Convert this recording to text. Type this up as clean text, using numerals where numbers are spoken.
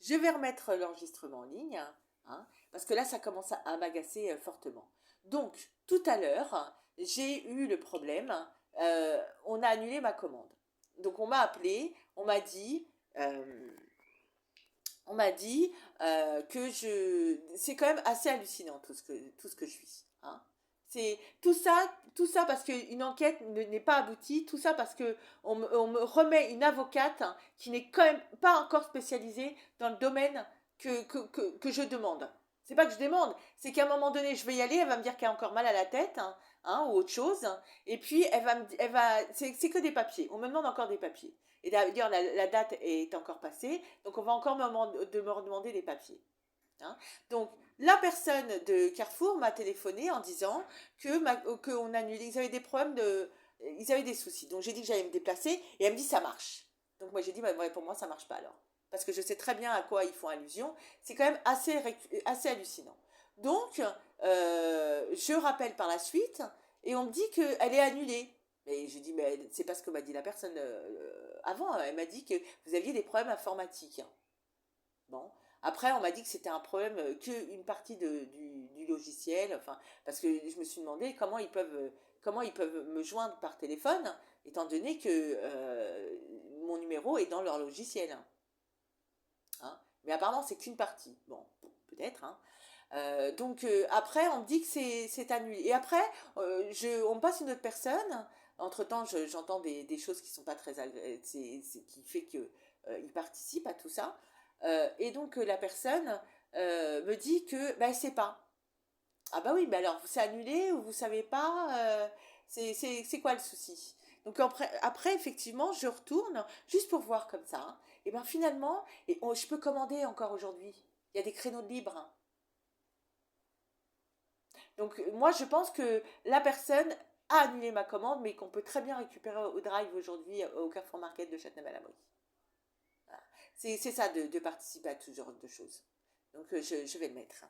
je vais remettre l'enregistrement en ligne, hein, parce que là, ça commence à m'agacer fortement. Donc, tout à l'heure, j'ai eu le problème, on a annulé ma commande. Donc, on m'a appelé, on m'a dit que c'est quand même assez hallucinant tout ce que je vis. Hein. C'est tout ça parce qu'une enquête n'est pas aboutie, tout ça parce que on me remet une avocate qui n'est quand même pas encore spécialisée dans le domaine que je demande. C'est pas que je demande, c'est qu'à un moment donné, je vais y aller, elle va me dire qu'elle a encore mal à la tête, ou autre chose, et puis c'est que des papiers. On me demande encore des papiers. Et d'ailleurs, la date est encore passée, donc on va encore me redemander des papiers. Hein. Donc, la personne de Carrefour m'a téléphoné en disant qu'on annulait, ils avaient des problèmes ils avaient des soucis. Donc, j'ai dit que j'allais me déplacer, et elle me dit ça marche. Donc, moi, j'ai dit, bah, ouais, pour moi, ça marche pas alors. Parce que je sais très bien à quoi ils font allusion. C'est quand même assez hallucinant. Donc, je rappelle par la suite, et on me dit qu'elle est annulée. Mais j'ai dit, mais c'est pas ce que m'a dit la personne avant. Elle m'a dit que vous aviez des problèmes informatiques. Bon. Après, on m'a dit que c'était un problème qu'une partie du logiciel. Enfin, parce que je me suis demandé comment ils peuvent me joindre par téléphone, étant donné que mon numéro est dans leur logiciel. Hein. Mais apparemment, c'est qu'une partie. Bon, peut-être. Hein. Donc après, on me dit que c'est annulé. Et après, on me passe une autre personne. Entre-temps, j'entends des choses qui sont pas très agréables, qui fait que il participe à tout ça. Et donc la personne me dit que ben, elle sait pas. Ah bah oui, mais alors c'est annulé ou vous savez pas, c'est quoi le souci? Donc après, effectivement, je retourne juste pour voir comme ça. Hein. Et ben finalement, je peux commander encore aujourd'hui. Il y a des créneaux de libre. Hein. Donc moi, je pense que la personne a annulé ma commande, mais qu'on peut très bien récupérer au drive aujourd'hui au Carrefour Market de Châtenay-Malabry. Voilà. C'est ça de participer à tout genre de choses. Donc je vais le mettre.